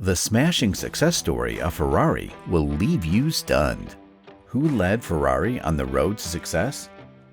The smashing success story of Ferrari will leave you stunned. Who led Ferrari on the road to success?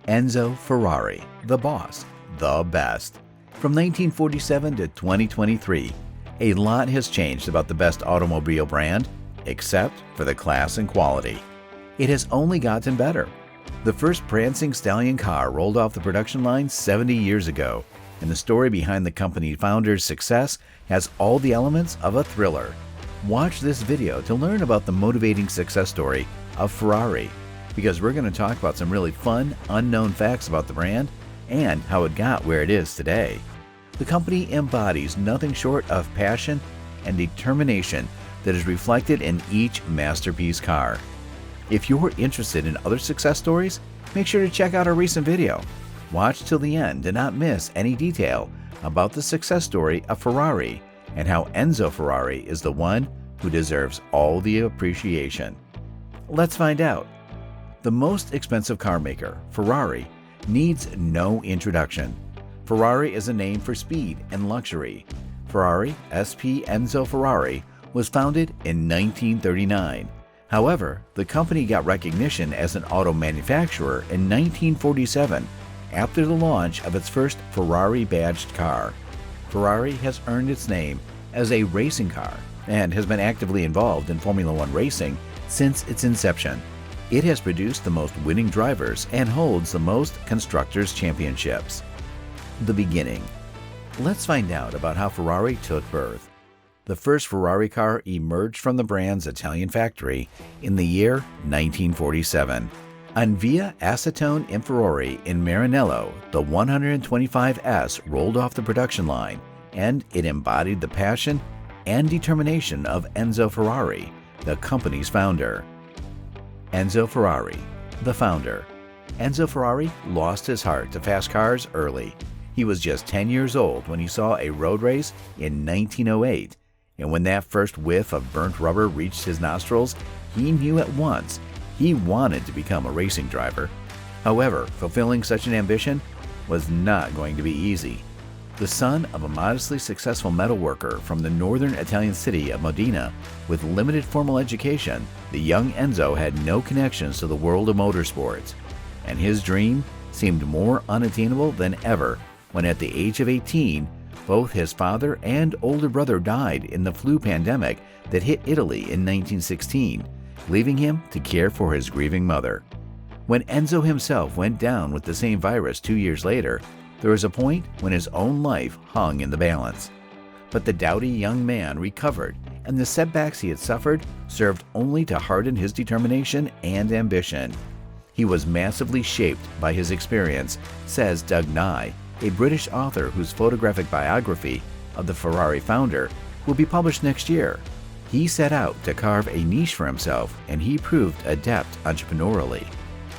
Enzo Ferrari, the boss, the best. From 1947 to 2023, a lot has changed about the best automobile brand, except for the class and quality. It has only gotten better. The first prancing stallion car rolled off the production line 70 years ago, and the story behind the company founder's success has all the elements of a thriller. Watch this video to learn about the motivating success story of Ferrari, because we're going to talk about some really fun, unknown facts about the brand and how it got where it is today. The company embodies nothing short of passion and determination that is reflected in each masterpiece car. If you're interested in other success stories, make sure to check out our recent video. Watch till the end to not miss any detail about the success story of Ferrari and how Enzo Ferrari is the one who deserves all the appreciation. Let's find out. The most expensive car maker, Ferrari, needs no introduction. Ferrari is a name for speed and luxury. Ferrari, SP Enzo Ferrari, was founded in 1939. However, the company got recognition as an auto manufacturer in 1947 after the launch of its first Ferrari badged car. Ferrari has earned its name as a racing car and has been actively involved in Formula One racing since its inception. It has produced the most winning drivers and holds the most constructors' championships. The beginning. Let's find out about how Ferrari took birth. The first Ferrari car emerged from the brand's Italian factory in the year 1947. On Via Acetone Inferiore in Maranello, the 125S rolled off the production line, and it embodied the passion and determination of Enzo Ferrari, the company's founder. Enzo Ferrari, the founder. Enzo Ferrari lost his heart to fast cars early. He was just 10 years old when he saw a road race in 1908, and when that first whiff of burnt rubber reached his nostrils, he knew at once he wanted to become a racing driver. However, fulfilling such an ambition was not going to be easy. The son of a modestly successful metal worker from the northern Italian city of Modena with limited formal education, the young Enzo had no connections to the world of motorsports, and his dream seemed more unattainable than ever when at the age of 18, both his father and older brother died in the flu pandemic that hit Italy in 1916, leaving him to care for his grieving mother. When Enzo himself went down with the same virus 2 years later, there was a point when his own life hung in the balance. But the doughty young man recovered, and the setbacks he had suffered served only to harden his determination and ambition. He was massively shaped by his experience, says Doug Nye, a British author whose photographic biography of the Ferrari founder will be published next year. He set out to carve a niche for himself, and he proved adept entrepreneurially.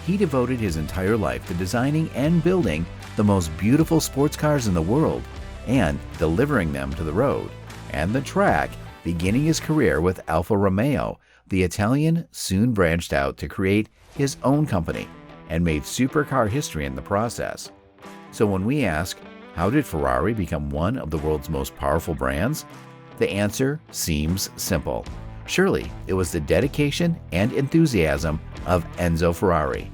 He devoted his entire life to designing and building the most beautiful sports cars in the world and delivering them to the road and the track. Beginning his career with Alfa Romeo, the Italian soon branched out to create his own company and made supercar history in the process. So when we ask, how did Ferrari become one of the world's most powerful brands? The answer seems simple. Surely it was the dedication and enthusiasm of Enzo Ferrari.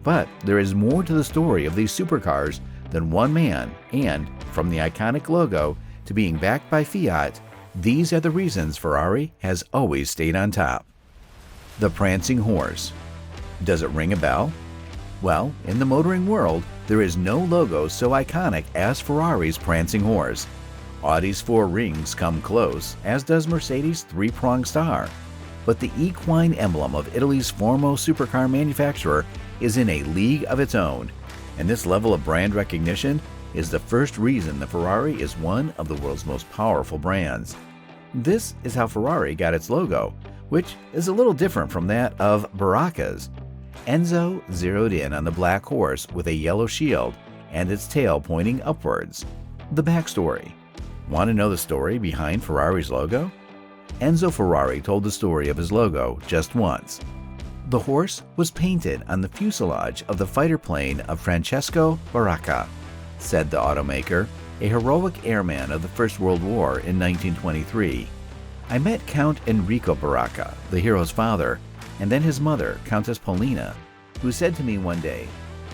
But there is more to the story of these supercars than one man, and from the iconic logo to being backed by Fiat, these are the reasons Ferrari has always stayed on top. The prancing horse. Does it ring a bell? Well, in the motoring world, there is no logo so iconic as Ferrari's prancing horse. Audi's four rings come close, as does Mercedes' three-pronged star. But the equine emblem of Italy's foremost supercar manufacturer is in a league of its own, and this level of brand recognition is the first reason the Ferrari is one of the world's most powerful brands. This is how Ferrari got its logo, which is a little different from that of Baracca's. Enzo zeroed in on the black horse with a yellow shield and its tail pointing upwards. The backstory. Want to know the story behind Ferrari's logo? Enzo Ferrari told the story of his logo just once. The horse was painted on the fuselage of the fighter plane of Francesco Baracca, said the automaker, a heroic airman of the First World War in 1923. I met Count Enrico Baracca, the hero's father, and then his mother, Countess Paulina, who said to me one day,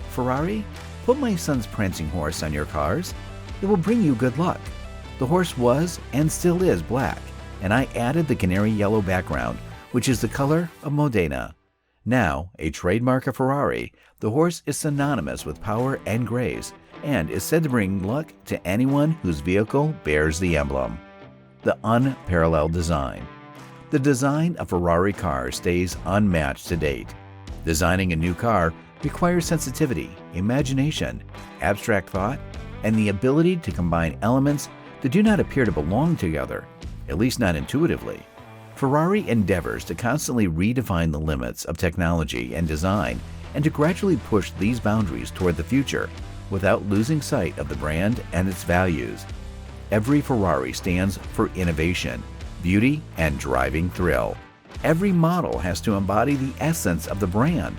"Ferrari, put my son's prancing horse on your cars. It will bring you good luck." The horse was and still is black, and I added the canary yellow background, which is the color of Modena. Now, a trademark of Ferrari, the horse is synonymous with power and grace, and is said to bring luck to anyone whose vehicle bears the emblem. The unparalleled design. The design of Ferrari cars stays unmatched to date. Designing a new car requires sensitivity, imagination, abstract thought, and the ability to combine elements that do not appear to belong together, at least not intuitively. Ferrari endeavors to constantly redefine the limits of technology and design and to gradually push these boundaries toward the future without losing sight of the brand and its values. Every Ferrari stands for innovation, beauty, and driving thrill. Every model has to embody the essence of the brand.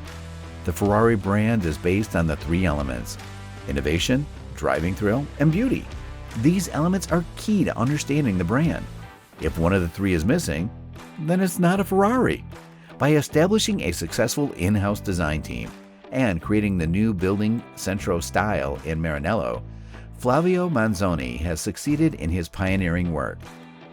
The Ferrari brand is based on the three elements: innovation, driving thrill, and beauty. These elements are key to understanding the brand. If one of the three is missing, then it's not a Ferrari. By establishing a successful in-house design team and creating the new building Centro style in Maranello, Flavio Manzoni has succeeded in his pioneering work.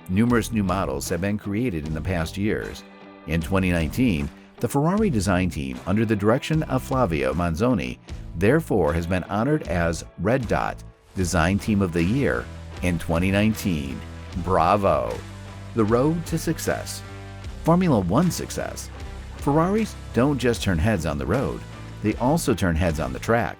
Numerous new models have been created in the past years. In 2019, the Ferrari design team, under the direction of Flavio Manzoni, therefore has been honored as Red Dot Design Team of the Year in 2019. Bravo! The road to success. Formula One success. Ferraris don't just turn heads on the road, they also turn heads on the track.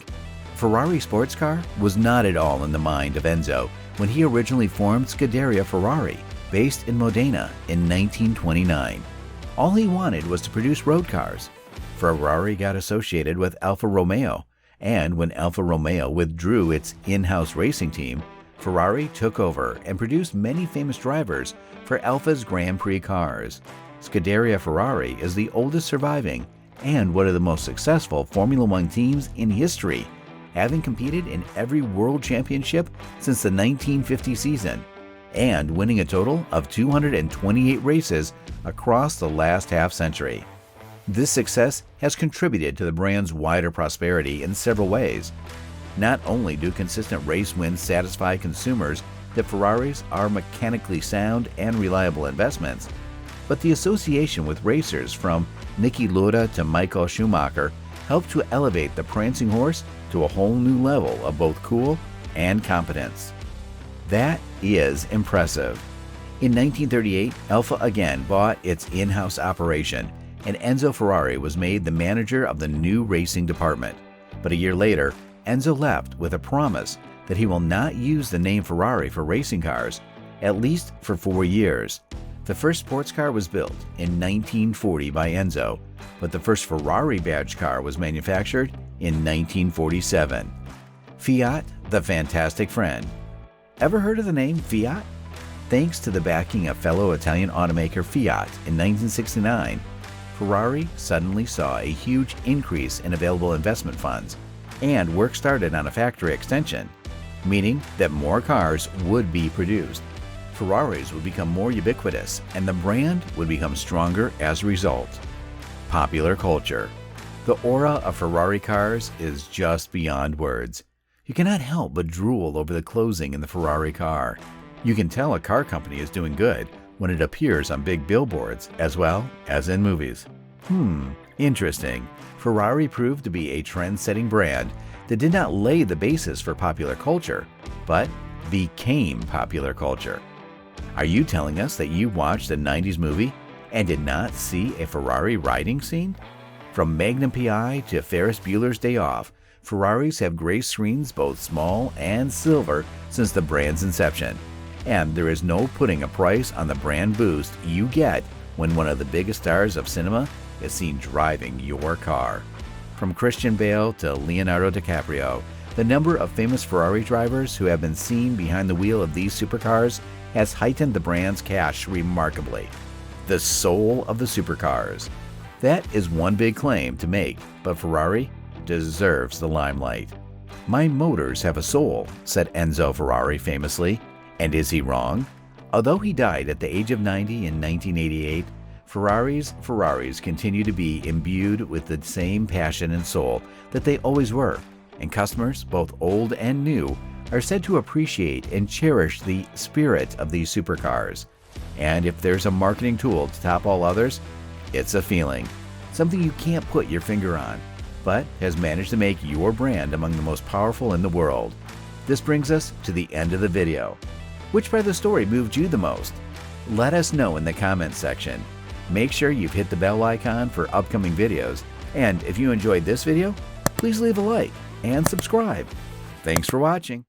Ferrari sports car was not at all in the mind of Enzo when he originally formed Scuderia Ferrari, based in Modena in 1929. All he wanted was to produce road cars. Ferrari got associated with Alfa Romeo, and when Alfa Romeo withdrew its in-house racing team, Ferrari took over and produced many famous drivers for Alfa's Grand Prix cars. Scuderia Ferrari is the oldest surviving and one of the most successful Formula One teams in history, having competed in every world championship since the 1950 season and winning a total of 228 races across the last half-century. This success has contributed to the brand's wider prosperity in several ways. Not only do consistent race wins satisfy consumers that Ferraris are mechanically sound and reliable investments, but the association with racers from Niki Lauda to Michael Schumacher helped to elevate the prancing horse to a whole new level of both cool and competence. That is impressive. In 1938, Alfa again bought its in-house operation, and Enzo Ferrari was made the manager of the new racing department. But a year later, Enzo left with a promise that he will not use the name Ferrari for racing cars, at least for 4 years. The first sports car was built in 1940 by Enzo, but the first Ferrari badge car was manufactured in 1947. Fiat, the fantastic friend. Ever heard of the name Fiat? Thanks to the backing of fellow Italian automaker Fiat in 1969, Ferrari suddenly saw a huge increase in available investment funds, and work started on a factory extension, meaning that more cars would be produced. Ferraris would become more ubiquitous, and the brand would become stronger as a result. Popular culture. The aura of Ferrari cars is just beyond words. You cannot help but drool over the closing in the Ferrari car. You can tell a car company is doing good when it appears on big billboards as well as in movies. Interesting. Ferrari proved to be a trend-setting brand that did not lay the basis for popular culture, but became popular culture. Are you telling us that you watched a 90s movie and did not see a Ferrari riding scene? From Magnum P.I. to Ferris Bueller's Day Off, Ferraris have graced screens both small and silver since the brand's inception. And there is no putting a price on the brand boost you get when one of the biggest stars of cinema is seen driving your car. From Christian Bale to Leonardo DiCaprio, the number of famous Ferrari drivers who have been seen behind the wheel of these supercars has heightened the brand's cash remarkably. The soul of the supercars. That is one big claim to make, but Ferrari deserves the limelight. "My motors have a soul," said Enzo Ferrari famously. And is he wrong? Although he died at the age of 90 in 1988, Ferraris continue to be imbued with the same passion and soul that they always were, and customers, both old and new, are said to appreciate and cherish the spirit of these supercars. And if there's a marketing tool to top all others, it's a feeling, something you can't put your finger on, but has managed to make your brand among the most powerful in the world. This brings us to the end of the video. Which part of the story moved you the most? Let us know in the comments section. Make sure you've hit the bell icon for upcoming videos, and if you enjoyed this video, please leave a like and subscribe. Thanks for watching.